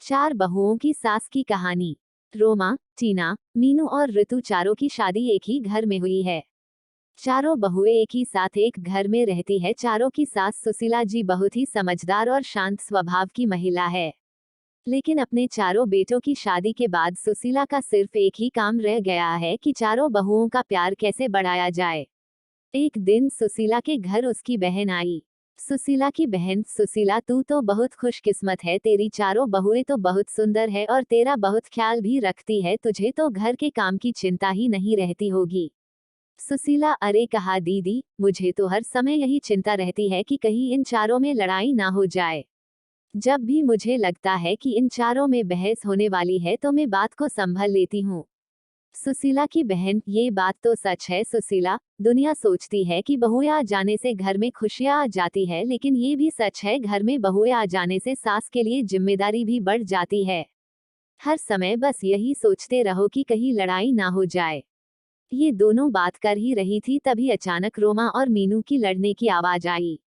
चार बहुओं की सास की कहानी। रोमा, टीना, मीनू और ऋतु चारों की शादी एक ही घर में हुई है। चारों बहुएं एक ही साथ एक घर में रहती है। चारों की सास सुशीला जी बहुत ही समझदार और शांत स्वभाव की महिला है। लेकिन अपने चारों बेटों की शादी के बाद सुशीला का सिर्फ एक ही काम रह गया है कि चारों बहुओं का प्यार कैसे बढ़ाया जाए। एक दिन सुशीला के घर उसकी बहन आई। सुशीला की बहन, सुशीला तू तो बहुत खुशकिस्मत है, तेरी चारों बहुएं तो बहुत सुंदर है और तेरा बहुत ख्याल भी रखती है, तुझे तो घर के काम की चिंता ही नहीं रहती होगी। सुशीला, अरे कहा दीदी, मुझे तो हर समय यही चिंता रहती है कि कहीं इन चारों में लड़ाई ना हो जाए। जब भी मुझे लगता है कि इन चारों में बहस होने वाली है तो मैं बात को संभल लेती हूँ। सुशीला की बहन, ये बात तो सच है सुशीला, दुनिया सोचती है कि बहुएं आ जाने से घर में खुशियां आ जाती है, लेकिन ये भी सच है घर में बहुएं आ जाने से सास के लिए जिम्मेदारी भी बढ़ जाती है। हर समय बस यही सोचते रहो कि कहीं लड़ाई ना हो जाए। ये दोनों बात कर ही रही थी तभी अचानक रोमा और मीनू की लड़ने की आवाज आई।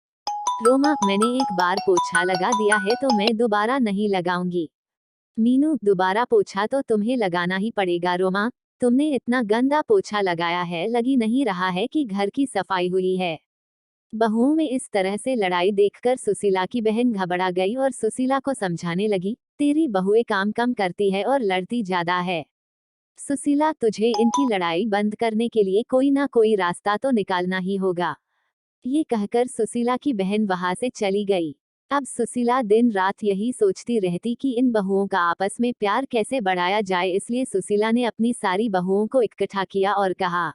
रोमा, मैंने एक बार पोछा लगा दिया है तो मैं दोबारा नहीं लगाऊंगी। मीनू, दोबारा पोछा तो तुम्हें लगाना ही पड़ेगा रोमा, तुमने इतना गंदा पोछा लगाया है, लगी नहीं रहा है कि घर की सफाई हुई है। बहुओं में इस तरह से लड़ाई देखकर सुशीला की बहन घबरा गई और सुशीला को समझाने लगी, तेरी बहुएं काम कम करती है और लड़ती ज्यादा है। सुशीला, तुझे इनकी लड़ाई बंद करने के लिए कोई ना कोई रास्ता तो निकालना ही होगा। ये कहकर सुशीला की बहन वहां से चली गई। अब सुशीला दिन रात यही सोचती रहती कि इन बहुओं का आपस में प्यार कैसे बढ़ाया जाए, इसलिए सुशीला ने अपनी सारी बहुओं को इकट्ठा किया और कहा,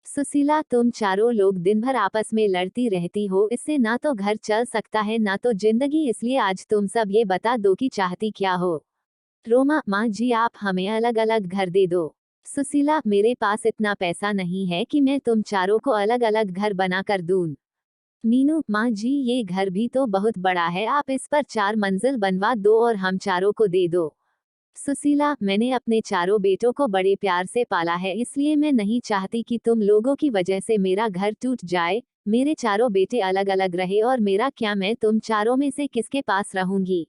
सुशीला, तुम चारों लोग दिन भर आपस में लड़ती रहती हो, इससे ना तो घर चल सकता है ना तो जिंदगी, इसलिए आज तुम सब ये बता दो कि चाहती क्या हो। रोमा, माँ जी आप हमें अलग अलग घर दे दो। सुशीला, मेरे पास इतना पैसा नहीं है कि मैं तुम चारों को अलग अलग घर बना कर दूं। मीनू, माँ जी ये घर भी तो बहुत बड़ा है, आप इस पर 4 मंजिल बनवा दो और हम चारों को दे दो। सुशीला, मैंने अपने चारों बेटों को बड़े प्यार से पाला है, इसलिए मैं नहीं चाहती कि तुम लोगों की वजह से मेरा घर टूट जाए। मेरे चारों बेटे अलग अलग रहे और मेरा क्या, मैं तुम चारों में से किसके पास रहूंगी।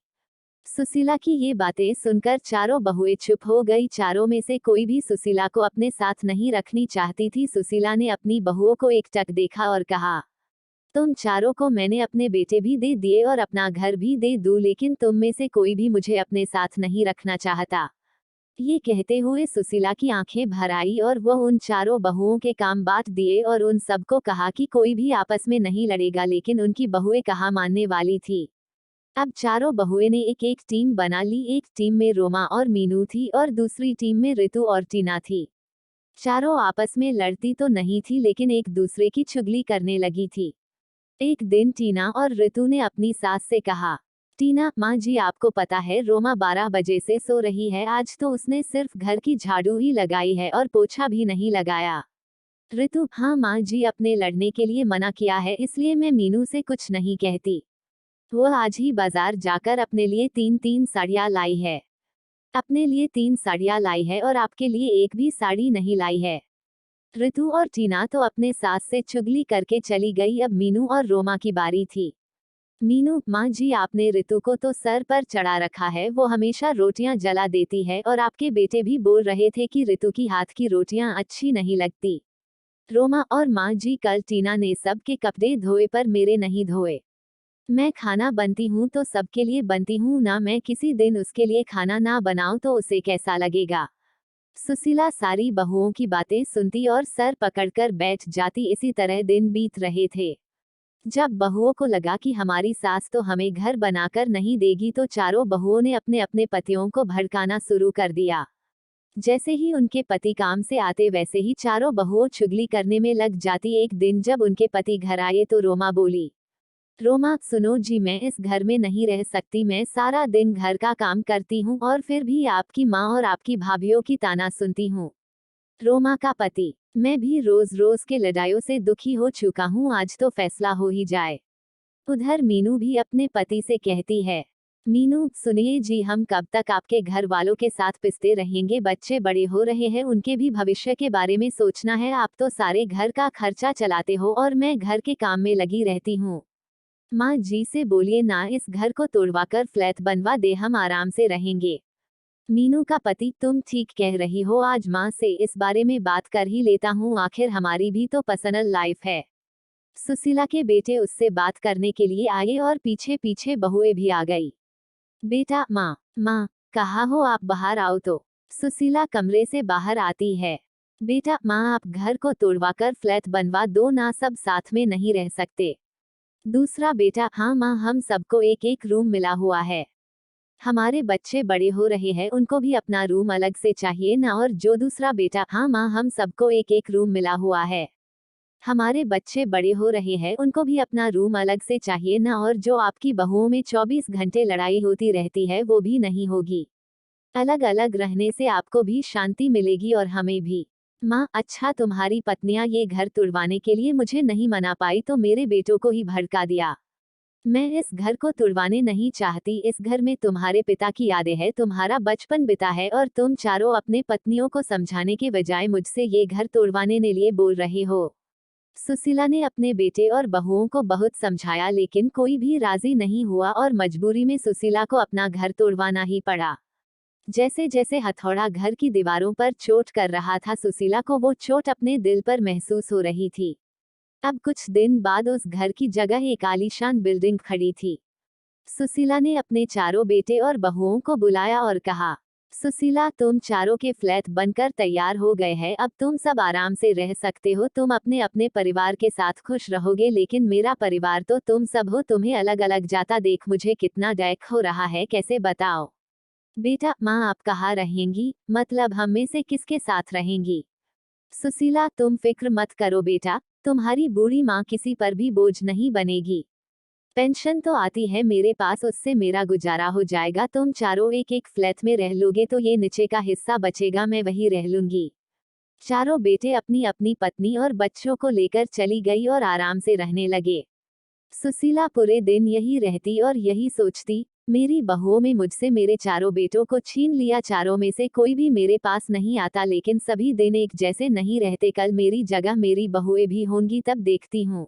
सुशीला की ये बातें सुनकर चारों बहुएं चुप हो गई। चारों में से कोई भी सुशीला को अपने साथ नहीं रखनी चाहती थी। सुशीला ने अपनी बहुओं को एकटक देखा और कहा, तुम चारों को मैंने अपने बेटे भी दे दिए और अपना घर भी दे दूं, लेकिन तुम में से कोई भी मुझे अपने साथ नहीं रखना चाहता। ये कहते हुए सुशीला की आंखें भर आई और वह उन चारों बहुओं के काम बांट दिए और उन सबको कहा कि कोई भी आपस में नहीं लड़ेगा, लेकिन उनकी बहुएं कहाँ मानने वाली थी। अब चारों बहुएं ने एक एक टीम बना ली। एक टीम में रोमा और मीनू थी और दूसरी टीम में ऋतु और टीना थी। चारों आपस में लड़ती तो नहीं थी, लेकिन एक दूसरे की चुगली करने लगी थी। एक दिन टीना और ऋतु ने अपनी सास से कहा, टीना, माँ जी आपको पता है रोमा 12 बजे से सो रही है, आज तो उसने सिर्फ घर की झाड़ू ही लगाई है और पोछा भी नहीं लगाया। ऋतु, हाँ माँ जी, अपने लड़ने के लिए मना किया है, इसलिए मैं मीनू से कुछ नहीं कहती। वो आज ही बाजार जाकर अपने लिए 3-3 साड़ियाँ लाई है। अपने लिए 3 साड़ियाँ लाई है और आपके लिए एक भी साड़ी नहीं लाई है। ऋतु और टीना तो अपने सास से चुगली करके चली गई। अब मीनू और रोमा की बारी थी। मीनू, माँ जी आपने ऋतु को तो सर पर चढ़ा रखा है, वो हमेशा रोटियां जला देती है और आपके बेटे भी बोल रहे थे कि ऋतु की हाथ की रोटियां अच्छी नहीं लगती। रोमा और माँ जी, कल टीना ने सबके कपड़े धोए पर मेरे नहीं धोए। मैं खाना बनती हूँ तो सबके लिए बनती हूँ ना, मैं किसी दिन उसके लिए खाना ना बनाऊं तो उसे कैसा लगेगा। सुशीला सारी बहुओं की बातें सुनती और सर पकड़कर बैठ जाती। इसी तरह दिन बीत रहे थे। जब बहुओं को लगा कि हमारी सास तो हमें घर बनाकर नहीं देगी, तो चारों बहुओं ने अपने अपने पतियों को भड़काना शुरू कर दिया। जैसे ही उनके पति काम से आते वैसे ही चारों बहुओं चुगली करने में लग जाती। एक दिन जब उनके पति घर आए तो रोमा बोली, रोमा सुनो जी, मैं इस घर में नहीं रह सकती, मैं सारा दिन घर का काम करती हूँ और फिर भी आपकी माँ और आपकी भाभीियों की ताना सुनती हूँ। रोमा का पति, मैं भी रोज रोज के लड़ाइयों से दुखी हो चुका हूँ, आज तो फैसला हो ही जाए। उधर मीनू भी अपने पति से कहती है, मीनू सुनिए जी, हम कब तक आपके घर वालों के साथ पिसते रहेंगे, बच्चे बड़े हो रहे हैं, उनके भी भविष्य के बारे में सोचना है। आप तो सारे घर का खर्चा चलाते हो और मैं घर के काम में लगी रहती हूँ। माँ जी से बोलिए ना, इस घर को तोड़वाकर फ्लैट बनवा दे, हम आराम से रहेंगे। मीनू का पति, तुम ठीक कह रही हो, आज माँ से इस बारे में बात कर ही लेता हूँ, आखिर हमारी भी तो पर्सनल लाइफ है। सुशीला के बेटे उससे बात करने के लिए आए और पीछे पीछे बहुएं भी आ गई। बेटा, माँ कहाँ हो आप, बाहर आओ तो। सुशीला कमरे से बाहर आती है। बेटा, माँ आप घर को तोड़वाकर फ्लैट बनवा दो ना, सब साथ में नहीं रह सकते। दूसरा बेटा, हाँ माँ, हम सबको एक एक रूम मिला हुआ है। हमारे बच्चे बड़े हो रहे हैं, उनको भी अपना रूम अलग से चाहिए ना। और जो दूसरा बेटा, हाँ माँ, हम सबको एक एक रूम मिला हुआ है। हमारे बच्चे बड़े हो रहे हैं, उनको भी अपना रूम अलग से चाहिए ना। और जो आपकी बहुओं में 24 घंटे लड़ाई होती रहती है, वो भी नहीं होगी। अलग अलग रहने से आपको भी शांति मिलेगी और हमें भी। माँ, अच्छा, तुम्हारी पत्नियां ये घर तुड़वाने के लिए मुझे नहीं मना पाई तो मेरे बेटों को ही भड़का दिया। मैं इस घर को तुड़वाने नहीं चाहती, इस घर में तुम्हारे पिता की यादें हैं, तुम्हारा बचपन बिता है, और तुम चारों अपने पत्नियों को समझाने के बजाय मुझसे ये घर तोड़वाने के लिए बोल रहे हो। सुशीला ने अपने बेटे और बहुओं को बहुत समझाया, लेकिन कोई भी राजी नहीं हुआ और मजबूरी में सुशीला को अपना घर तोड़वाना ही पड़ा। जैसे जैसे हथौड़ा घर की दीवारों पर चोट कर रहा था, सुशीला को वो चोट अपने दिल पर महसूस हो रही थी। अब कुछ दिन बाद उस घर की जगह एक आलीशान बिल्डिंग खड़ी थी। सुशीला ने अपने चारों बेटे और बहुओं को बुलाया और कहा, सुशीला, तुम चारों के फ्लैट बनकर तैयार हो गए हैं, अब तुम सब आराम से रह सकते हो। तुम अपने अपने परिवार के साथ खुश रहोगे, लेकिन मेरा परिवार तो तुम सब हो, तुम्हें अलग अलग जाता देख मुझे कितना डैक हो रहा है, कैसे बताओ। बेटा, माँ आप कहाँ रहेंगी, मतलब हम में से किसके साथ रहेंगी। सुशीला, तुम फिक्र मत करो बेटा, तुम्हारी बूढ़ी माँ किसी पर भी बोझ नहीं बनेगी। पेंशन तो आती है मेरे पास, उससे मेरा गुजारा हो जाएगा। तुम चारों एक एक फ्लैट में रह लोगे तो ये नीचे का हिस्सा बचेगा, मैं वही रह लूंगी। चारों बेटे अपनी अपनी पत्नी और बच्चों को लेकर चली गई और आराम से रहने लगे। सुशीला पूरे दिन यही रहती और यही सोचती, मेरी बहुओं में मुझसे मेरे चारों बेटों को छीन लिया, चारों में से कोई भी मेरे पास नहीं आता, लेकिन सभी दिन एक जैसे नहीं रहते, कल मेरी जगह मेरी बहुएं भी होंगी, तब देखती हूँ।